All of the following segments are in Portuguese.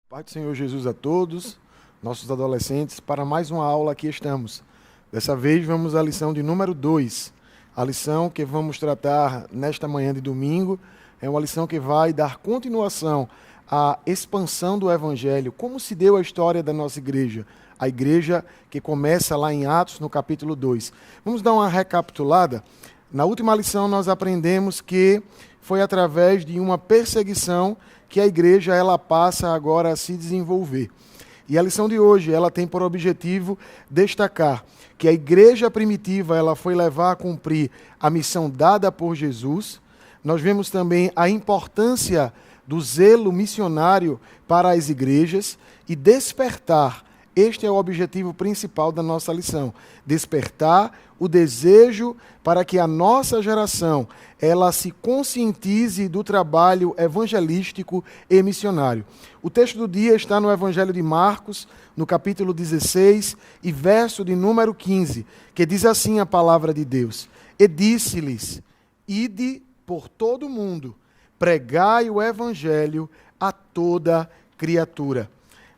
Pai do Senhor Jesus a todos, nossos adolescentes, para mais uma aula aqui estamos. Dessa vez vamos à lição de número 2. A lição que vamos tratar nesta manhã de domingo é uma lição que vai dar continuação à expansão do Evangelho, como se deu a história da nossa igreja, a igreja que começa lá em Atos, no capítulo 2. Vamos dar uma recapitulada. Na última lição nós aprendemos que foi através de uma perseguição que a igreja ela passa agora a se desenvolver. E a lição de hoje ela tem por objetivo destacar que a igreja primitiva ela foi levar a cumprir a missão dada por Jesus. Nós vemos também a importância do zelo missionário para as igrejas e despertar. Este é o objetivo principal da nossa lição, despertar o desejo para que a nossa geração ela se conscientize do trabalho evangelístico e missionário. O texto do dia está no Evangelho de Marcos, no capítulo 16 e verso de número 15, que diz assim a palavra de Deus: E disse-lhes, ide por todo o mundo, pregai o evangelho a toda criatura.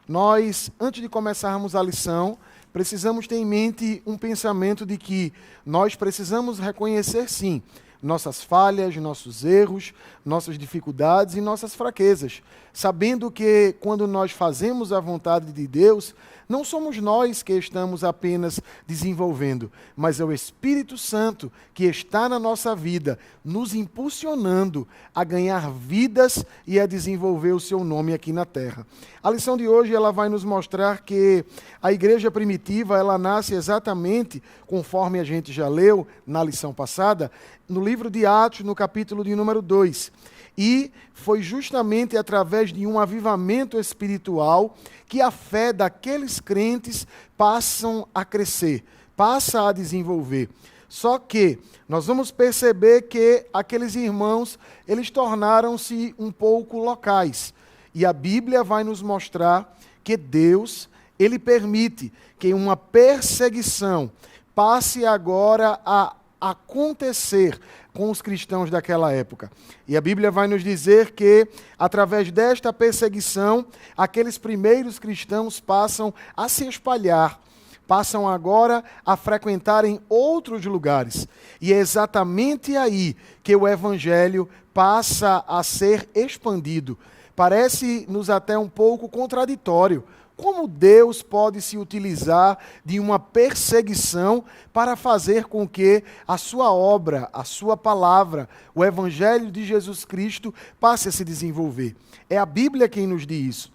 Nós, antes de começarmos a lição, precisamos ter em mente um pensamento de que nós precisamos reconhecer, sim, nossas falhas, nossos erros, nossas dificuldades e nossas fraquezas, sabendo que quando nós fazemos a vontade de Deus, não somos nós que estamos apenas desenvolvendo, mas é o Espírito Santo que está na nossa vida, nos impulsionando a ganhar vidas e a desenvolver o seu nome aqui na terra. A lição de hoje ela vai nos mostrar que a igreja primitiva ela nasce exatamente conforme a gente já leu na lição passada, no livro de Atos, no capítulo de número 2. E foi justamente através de um avivamento espiritual que a fé daqueles crentes passam a crescer, passa a desenvolver. Só que nós vamos perceber que aqueles irmãos, eles tornaram-se um pouco locais. E a Bíblia vai nos mostrar que Deus, ele permite que uma perseguição passe agora a acontecer com os cristãos daquela época. E a Bíblia vai nos dizer que, através desta perseguição, aqueles primeiros cristãos passam a se espalhar, passam agora a frequentarem outros lugares. E é exatamente aí que o Evangelho passa a ser expandido. Parece-nos até um pouco contraditório. Como Deus pode se utilizar de uma perseguição para fazer com que a sua obra, a sua palavra, o Evangelho de Jesus Cristo passe a se desenvolver? É a Bíblia quem nos diz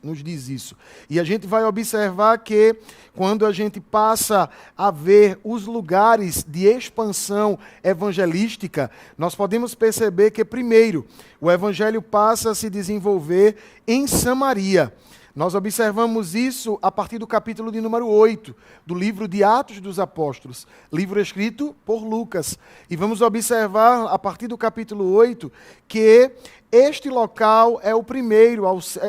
isso. E a gente vai observar que quando a gente passa a ver os lugares de expansão evangelística, nós podemos perceber que, primeiro, o Evangelho passa a se desenvolver em Samaria. Nós observamos isso a partir do capítulo de número 8, do livro de Atos dos Apóstolos, livro escrito por Lucas. E vamos observar a partir do capítulo 8 que este local é o primeiro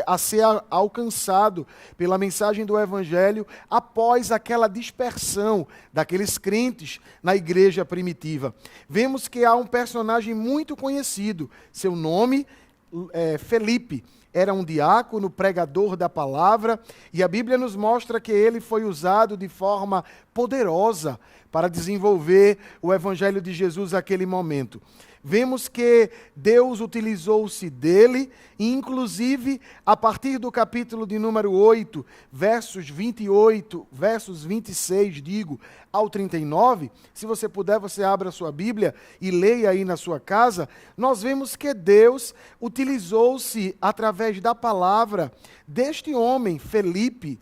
a ser alcançado pela mensagem do Evangelho após aquela dispersão daqueles crentes na igreja primitiva. Vemos que há um personagem muito conhecido, seu nome é Felipe. Era um diácono, pregador da palavra, e a Bíblia nos mostra que ele foi usado de forma poderosa para desenvolver o Evangelho de Jesus naquele momento. Vemos que Deus utilizou-se dele, e inclusive a partir do capítulo de número 8, versos 26, ao 39, se você puder, você abra a sua Bíblia e leia aí na sua casa, nós vemos que Deus utilizou-se através da palavra deste homem, Felipe,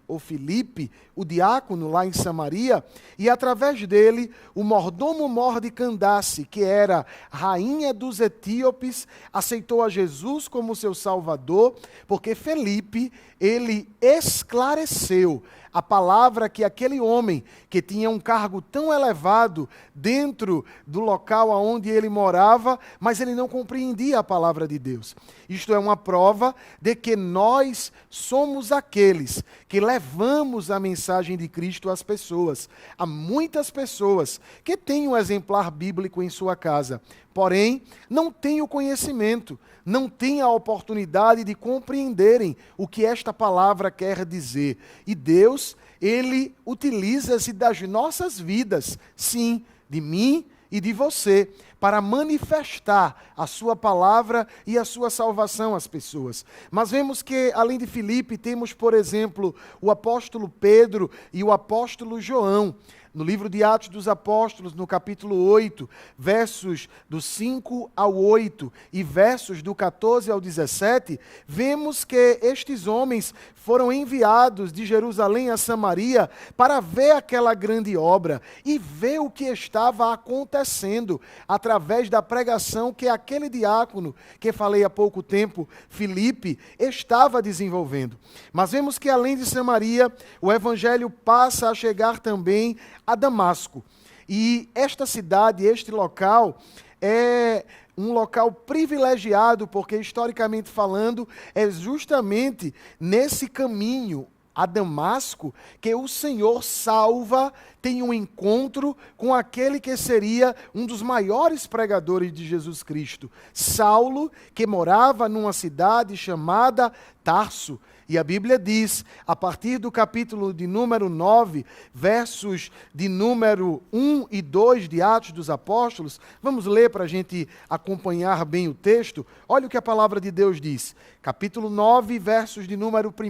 o diácono lá em Samaria, e através dele, o mordomo Mor de Candace, que era rainha dos etíopes, aceitou a Jesus como seu Salvador, porque Felipe, ele esclareceu a palavra que aquele homem, que tinha um cargo tão elevado dentro do local onde ele morava, mas ele não compreendia a palavra de Deus. Isto é uma prova de que nós somos aqueles que levamos a mensagem de Cristo às pessoas. Há muitas pessoas que têm um exemplar bíblico em sua casa, porém porém, não têm o conhecimento, não têm a oportunidade de compreenderem o que esta palavra quer dizer. E Deus, Ele utiliza-se das nossas vidas, sim, de mim e de você, para manifestar a sua palavra e a sua salvação às pessoas. Mas vemos que, além de Filipe, temos, por exemplo, o apóstolo Pedro e o apóstolo João. No livro de Atos dos Apóstolos, no capítulo 8, versos do 5 ao 8 e versos do 14 ao 17, vemos que estes homens foram enviados de Jerusalém a Samaria para ver aquela grande obra e ver o que estava acontecendo através da pregação que aquele diácono, que falei há pouco tempo, Filipe, estava desenvolvendo. Mas vemos que além de Samaria, o evangelho passa a chegar também a Damasco. E esta cidade, este local, é um local privilegiado, porque historicamente falando, é justamente nesse caminho a Damasco que o Senhor salva, tem um encontro com aquele que seria um dos maiores pregadores de Jesus Cristo, Saulo, que morava numa cidade chamada Tarso. E a Bíblia diz, a partir do capítulo de número 9, versos de número 1 e 2 de Atos dos Apóstolos, vamos ler para a gente acompanhar bem o texto. Olha o que a palavra de Deus diz. Capítulo 9, versos de número 1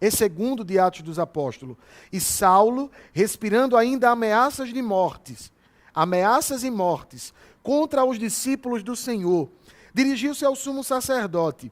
e 2 de Atos dos Apóstolos. E Saulo, respirando ainda ameaças e mortes contra os discípulos do Senhor, dirigiu-se ao sumo sacerdote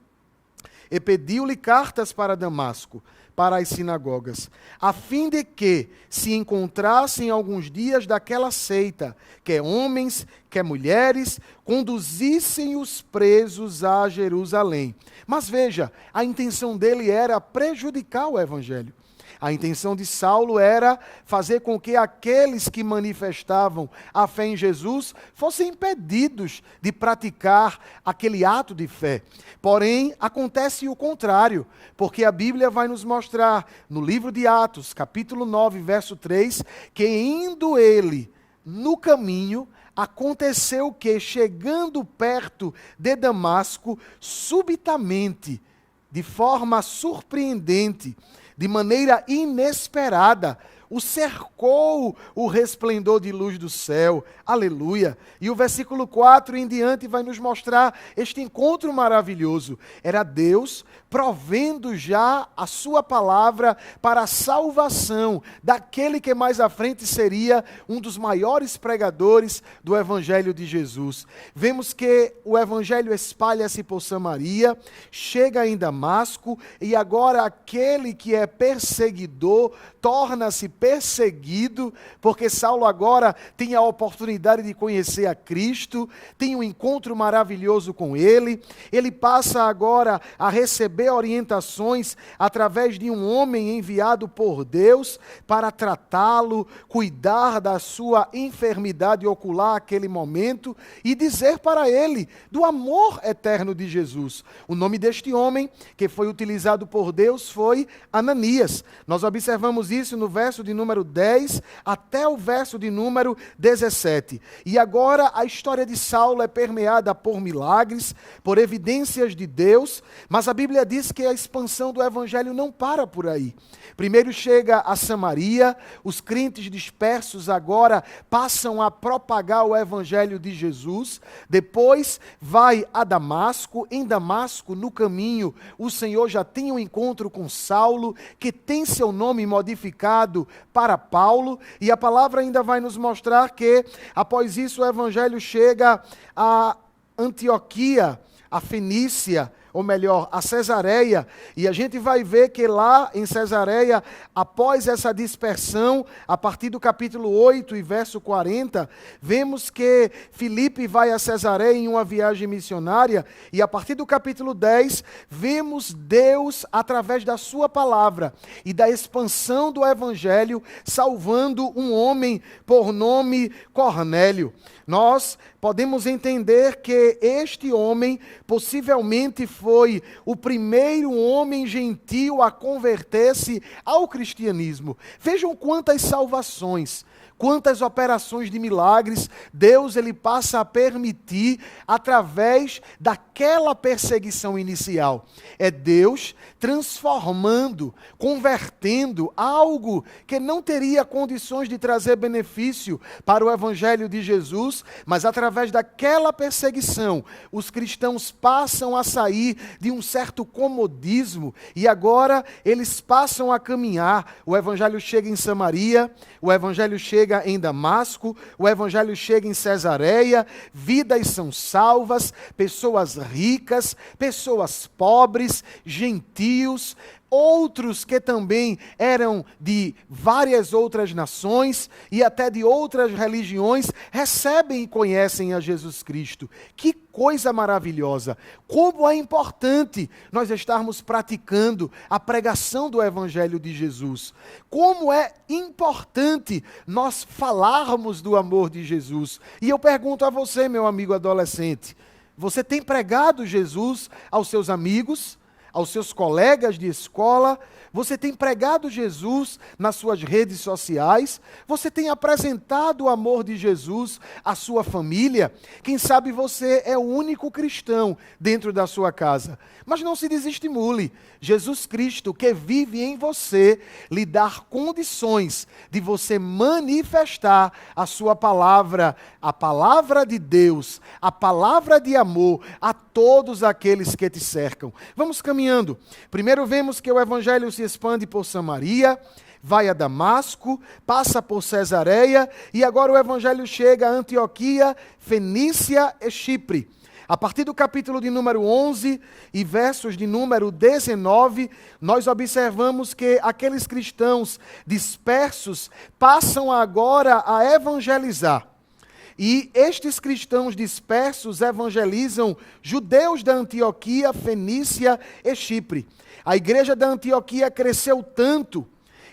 e pediu-lhe cartas para Damasco, para as sinagogas, a fim de que se encontrassem alguns dias daquela seita, quer homens, quer mulheres, conduzissem os presos a Jerusalém. Mas veja, a intenção dele era prejudicar o evangelho. A intenção de Saulo era fazer com que aqueles que manifestavam a fé em Jesus fossem impedidos de praticar aquele ato de fé. Porém, acontece o contrário, porque a Bíblia vai nos mostrar, no livro de Atos, capítulo 9, verso 3, que indo ele no caminho, aconteceu que, chegando perto de Damasco, subitamente, de forma surpreendente, de maneira inesperada, o cercou o resplendor de luz do céu. Aleluia! E o versículo 4 em diante vai nos mostrar este encontro maravilhoso. Era Deus provendo já a sua palavra para a salvação daquele que mais à frente seria um dos maiores pregadores do Evangelho de Jesus. Vemos que o Evangelho espalha-se por Samaria, chega em Damasco, e agora aquele que é perseguidor torna-se perseguido, porque Saulo agora tem a oportunidade de conhecer a Cristo, tem um encontro maravilhoso com ele passa agora a receber orientações através de um homem enviado por Deus para tratá-lo, cuidar da sua enfermidade ocular naquele momento e dizer para ele do amor eterno de Jesus. O nome deste homem que foi utilizado por Deus foi Ananias. Nós observamos isso no verso de número 10 até o verso de número 17. E agora a história de Saulo é permeada por milagres, por evidências de Deus, mas a Bíblia diz que a expansão do evangelho não para por aí. Primeiro chega a Samaria, os crentes dispersos agora passam a propagar o evangelho de Jesus, depois vai a Damasco. Em Damasco, no caminho, o Senhor já tem um encontro com Saulo, que tem seu nome modificado para Paulo, e a palavra ainda vai nos mostrar que, após isso, o evangelho chega a Antioquia, a Fenícia, ou melhor, a Cesareia, e a gente vai ver que lá em Cesareia, após essa dispersão, a partir do capítulo 8 e verso 40, vemos que Filipe vai a Cesareia em uma viagem missionária, e a partir do capítulo 10, vemos Deus, através da sua palavra e da expansão do evangelho, salvando um homem por nome Cornélio. Nós podemos entender que este homem possivelmente foi o primeiro homem gentio a converter-se ao cristianismo. Vejam quantas salvações, quantas operações de milagres Deus ele passa a permitir através daquela perseguição inicial. É Deus transformando, convertendo algo que não teria condições de trazer benefício para o Evangelho de Jesus, mas através daquela perseguição, os cristãos passam a sair de um certo comodismo e agora eles passam a caminhar. O Evangelho chega em Samaria, o Evangelho chega em Damasco, o Evangelho chega em Cesareia, vidas são salvas, pessoas ricas, pessoas pobres, gentios, outros que também eram de várias outras nações e até de outras religiões, recebem e conhecem a Jesus Cristo. Que coisa maravilhosa! Como é importante nós estarmos praticando a pregação do Evangelho de Jesus. Como é importante nós falarmos do amor de Jesus. E eu pergunto a você, meu amigo adolescente, você tem pregado Jesus aos seus amigos, aos seus colegas de escola? Você tem pregado Jesus nas suas redes sociais? Você tem apresentado o amor de Jesus à sua família? Quem sabe você é o único cristão dentro da sua casa. Mas não se desestimule. Jesus Cristo, que vive em você, lhe dá condições de você manifestar a sua palavra, a palavra de Deus, a palavra de amor a todos aqueles que te cercam. Vamos caminhando. Primeiro vemos que o Evangelho se expande por Samaria, vai a Damasco, passa por Cesareia e agora o Evangelho chega a Antioquia, Fenícia e Chipre. A partir do capítulo de número 11 e versos de número 19, nós observamos que aqueles cristãos dispersos passam agora a evangelizar. E estes cristãos dispersos evangelizam judeus da Antioquia, Fenícia e Chipre. A igreja da Antioquia cresceu tanto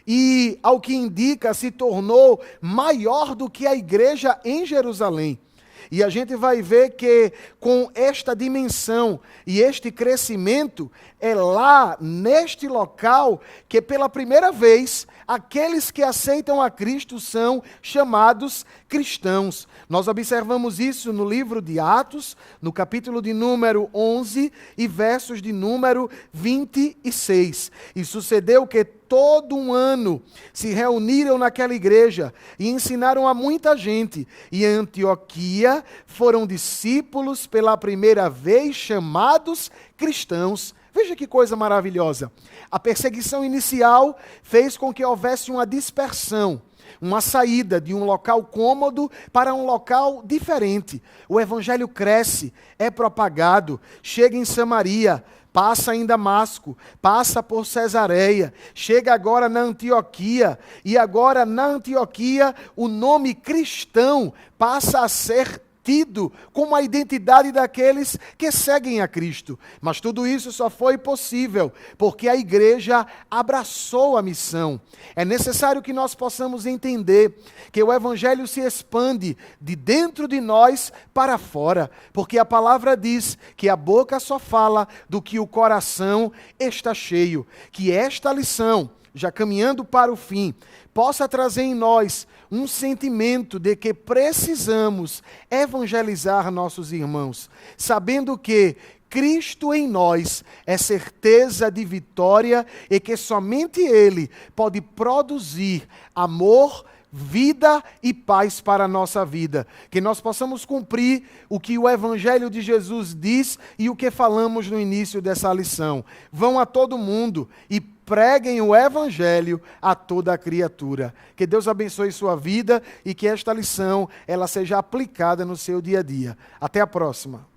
e, ao que indica, se tornou maior do que a igreja em Jerusalém. E a gente vai ver que com esta dimensão e este crescimento, é lá, neste local, que pela primeira vez, aqueles que aceitam a Cristo são chamados cristãos. Nós observamos isso no livro de Atos, no capítulo de número 11 e versos de número 26. E sucedeu que todo um ano se reuniram naquela igreja e ensinaram a muita gente. E em Antioquia foram discípulos pela primeira vez chamados cristãos. Veja que coisa maravilhosa. A perseguição inicial fez com que houvesse uma dispersão, uma saída de um local cômodo para um local diferente. O evangelho cresce, é propagado, chega em Samaria, passa em Damasco, passa por Cesareia, chega agora na Antioquia, e agora na Antioquia o nome cristão passa a ser tido como a identidade daqueles que seguem a Cristo. Mas tudo isso só foi possível porque a igreja abraçou a missão. É necessário que nós possamos entender que o evangelho se expande de dentro de nós para fora, porque a palavra diz que a boca só fala do que o coração está cheio. Que esta lição, já caminhando para o fim, possa trazer em nós um sentimento de que precisamos evangelizar nossos irmãos, sabendo que Cristo em nós é certeza de vitória e que somente Ele pode produzir amor, vida e paz para a nossa vida. Que nós possamos cumprir o que o Evangelho de Jesus diz e o que falamos no início dessa lição. Vão a todo mundo e preguem o Evangelho a toda a criatura. Que Deus abençoe sua vida e que esta lição ela seja aplicada no seu dia a dia. Até a próxima.